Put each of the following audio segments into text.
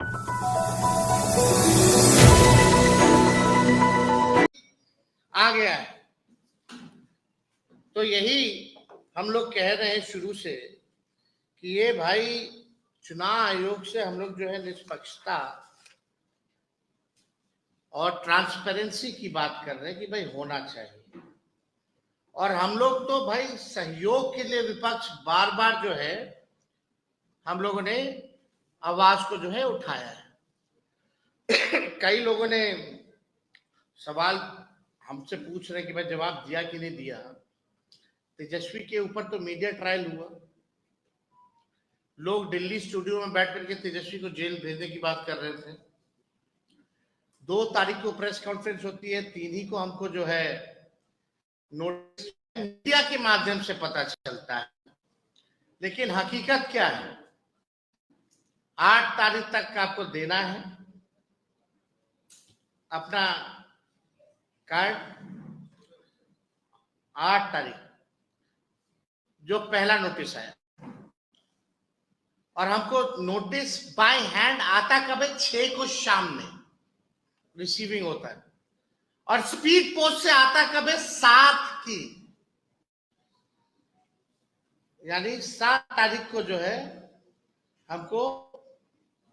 आ गया है। तो यही हम लोग कह रहे हैं शुरू से कि ये भाई चुनाव आयोग से हम लोग जो है निष्पक्षता और ट्रांसपेरेंसी की बात कर रहे हैं कि भाई होना चाहिए। और हम लोग तो भाई सहयोग के लिए विपक्ष बार बार जो है हम लोगों ने आवाज को जो है उठाया है। कई लोगों ने सवाल हमसे पूछ रहे हैं कि भाई जवाब दिया कि नहीं दिया। तेजस्वी के ऊपर तो मीडिया ट्रायल हुआ, लोग दिल्ली स्टूडियो में बैठ करके तेजस्वी को जेल भेजने की बात कर रहे थे। 2 तारीख को प्रेस कॉन्फ्रेंस होती है, 3 ही को हमको जो है नोटिस मीडिया के माध्यम से पता चलता है। लेकिन हकीकत क्या है, 8 तारीख तक का आपको देना है अपना कार्ड। 8 तारीख जो पहला नोटिस आया, और हमको नोटिस बाय हैंड आता कब है, 6 को शाम में रिसीविंग होता है, और स्पीड पोस्ट से आता कब है, 7 की, यानी 7 तारीख को जो है हमको,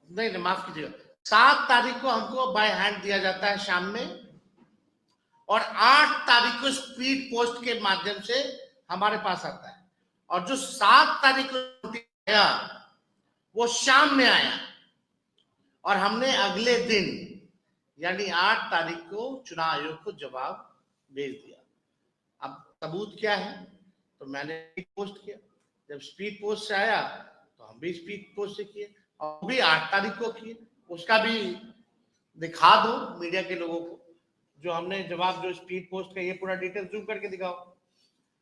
नहीं माफ कीजिएगा, 7 तारीख को हमको बाय हैंड दिया जाता है शाम में, और 8 तारीख को स्पीड पोस्ट के माध्यम से हमारे पास आता है। और जो 7 तारीख को आया वो शाम में आया, और हमने अगले दिन यानी 8 तारीख को चुनाव आयोग को जवाब भेज दिया। अब सबूत क्या है, तो मैंने पोस्ट किया, जब स्पीड पोस्ट से आया तो हम भी स्पीड पोस्ट से किए, और भी 8 तारीख को किए। उसका भी दिखा दो मीडिया के लोगों को, जो हमने जवाब जो स्पीड पोस्ट का, ये पूरा डिटेल जूम करके दिखाओ।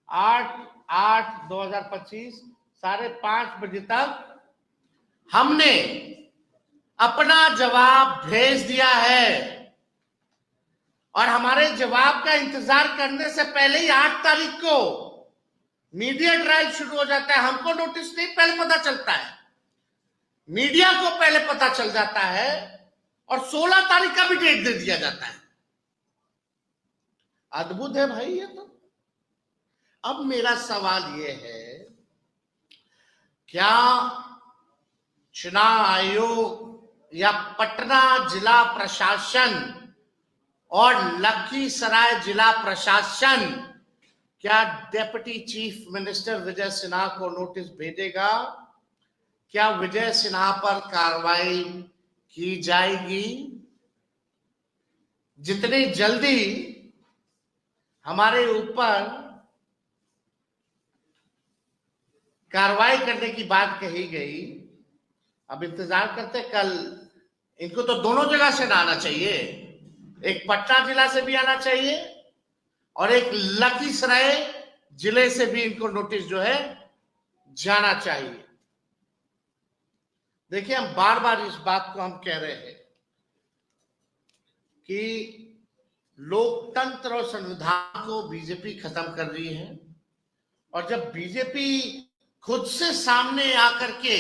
8/8/2025 5:30 बजे तक हमने अपना जवाब भेज दिया है, और हमारे जवाब का इंतजार करने से पहले ही 8 तारीख को मीडिया ट्रायल शुरू हो जाता है। हमको नोटिस नहीं पहले पता चलता है, मीडिया को पहले पता चल जाता है, और 16 तारीख का भी डेट दे दिया जाता है। अद्भुत है भाई ये तो। अब मेरा सवाल ये है, क्या चुनाव आयोग या पटना जिला प्रशासन और लखीसराय जिला प्रशासन क्या deputy chief minister Vijay Sinha को नोटिस भेजेगा? क्या विजय सिन्हा पर कार्रवाई की जाएगी? जितनी जल्दी हमारे ऊपर कार्रवाई करने की बात कही गई, अब इंतजार करते। कल इनको तो दोनों जगह से आना चाहिए, एक पटना जिला से भी आना चाहिए और एक लखीसराय जिले से भी इनको नोटिस जो है जाना चाहिए। देखिए, हम बार बार इस बात को हम कह रहे हैं कि लोकतंत्र और संविधान को बीजेपी खत्म कर रही है, और जब बीजेपी खुद से सामने आकर के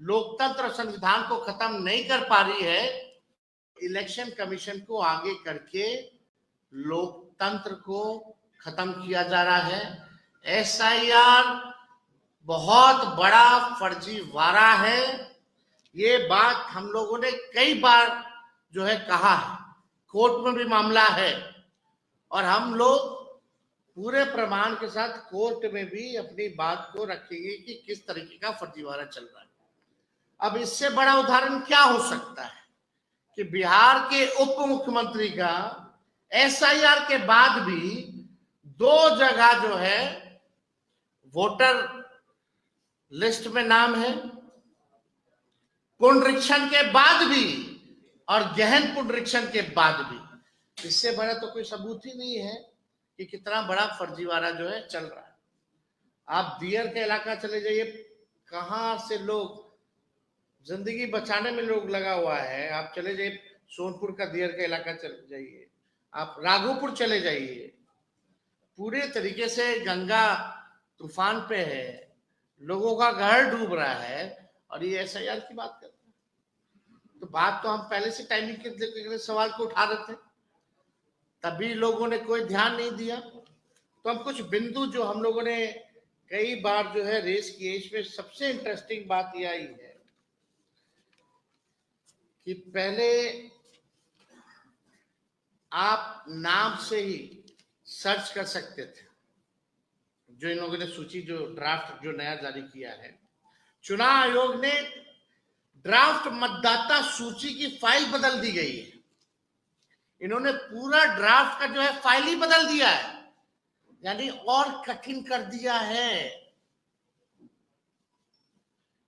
लोकतंत्र और संविधान को खत्म नहीं कर पा रही है, इलेक्शन कमीशन को आगे करके लोकतंत्र को खत्म किया जा रहा है। एसआईआर बहुत बड़ा फर्जीवाड़ा है, ये बात हम लोगों ने कई बार जो है कहा है, कोर्ट में भी मामला है, और हम लोग पूरे प्रमाण के साथ कोर्ट में भी अपनी बात को रखेंगे कि किस तरीके का फर्जीवाड़ा चल रहा है। अब इससे बड़ा उदाहरण क्या हो सकता है कि बिहार के उप मुख्यमंत्री का एसआईआर के बाद भी 2 जगह जो है वोटर लिस्ट में नाम है, पुनरीक्षण के बाद भी और गहन पुनरीक्षण के बाद भी। इससे बड़ा तो कोई सबूत ही नहीं है कि कितना बड़ा फर्जीवाड़ा जो है चल रहा है। आप दियर का इलाका चले जाइए, कहां से लोग जिंदगी बचाने में लोग लगा हुआ है। आप चले जाइए सोनपुर का दियर का इलाका चले जाइए, आप राघोपुर चले जाइए, पूरे तरीके से गंगा तूफान पे है, लोगों का घर डूब रहा है, और ये एसआईआर की बात करते हैं। तो बात तो हम पहले से टाइमिंग के सवाल को उठा रहे थे, तभी लोगों ने कोई ध्यान नहीं दिया। तो हम कुछ बिंदु जो हम लोगों ने कई बार जो है रेस किए, इसमें सबसे इंटरेस्टिंग बात यह आई है कि पहले आप नाम से ही सर्च कर सकते थे। जो इन लोगों ने सूची जो ड्राफ्ट जो नया जारी किया है, चुनाव आयोग ने ड्राफ्ट मतदाता सूची की फाइल बदल दी गई है। इन्होंने पूरा ड्राफ्ट का जो है फाइल ही बदल दिया है, यानी और कठिन कर दिया है।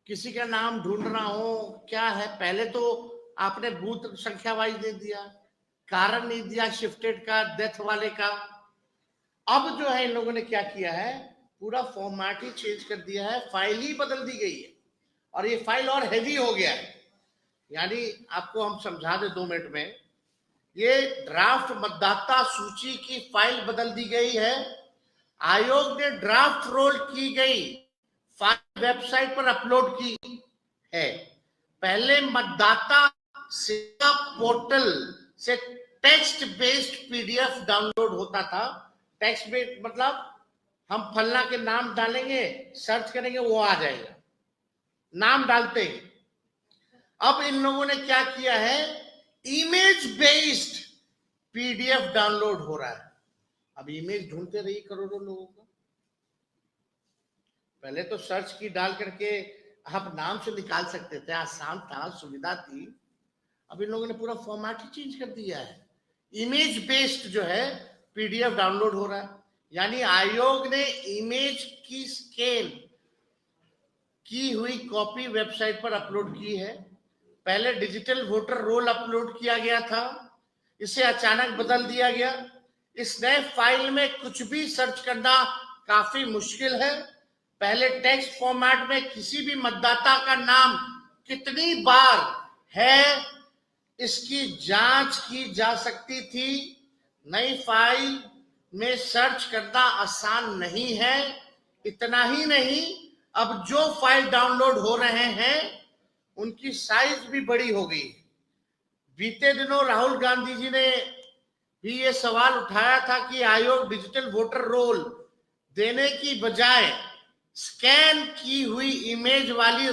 किसी का नाम ढूंढना हो, क्या है, पहले तो आपने बूथ संख्या वाइज दे दिया, कारण नहीं दिया शिफ्टेड का, डेथ वाले का। अब जो है इन लोगों ने क्या किया है, पूरा फॉर्मेट ही चेंज कर दिया है, फाइल ही बदल दी गई है और ये फाइल और हैवी हो गया है। यानी आपको हम समझा दें 2 मिनट में, ये ड्राफ्ट मतदाता सूची की फाइल बदल दी गई है। आयोग ने ड्राफ्ट रोल की गई फाइल वेबसाइट पर अपलोड की है। पहले मतदाता सेवा पोर्टल से टेक्स्ट बेस्ड पीडीएफ डाउनलोड होता था। टेक्स्ट बेस्ड मतलब हम फलना के नाम डालेंगे, सर्च करेंगे, वो आ जाएगा, नाम डालते हैं। अब इन लोगों ने क्या किया है, इमेज बेस्ड पीडीएफ डाउनलोड हो रहा है। अब इमेज ढूंढते रहिए करोड़ों लोगों का। पहले तो सर्च की डाल करके आप नाम से निकाल सकते थे, आसान था, सुविधा थी। अब इन लोगों ने पूरा फॉर्मेट ही चेंज कर दिया है। इमेज बेस्ड जो है पीडीएफ डाउनलोड हो रहा है, यानी आयोग ने इमेज की स्कैन की हुई कॉपी वेबसाइट पर अपलोड की है। पहले डिजिटल वोटर रोल अपलोड किया गया था, इसे अचानक बदल दिया गया। इस नए फाइल में कुछ भी सर्च करना काफी मुश्किल है। पहले टेक्स्ट फॉर्मेट में किसी भी मतदाता का नाम कितनी बार है इसकी जांच की जा सकती थी। नई फाइल में सर्च करना आसान नहीं है। इतना ही नहीं, अब जो फाइल डाउनलोड हो रहे हैं उनकी साइज भी बड़ी हो गई। बीते दिनों राहुल गांधी जी ने भी ये सवाल उठाया था कि आयोग डिजिटल वोटर रोल देने की बजाय स्कैन की हुई इमेज वाली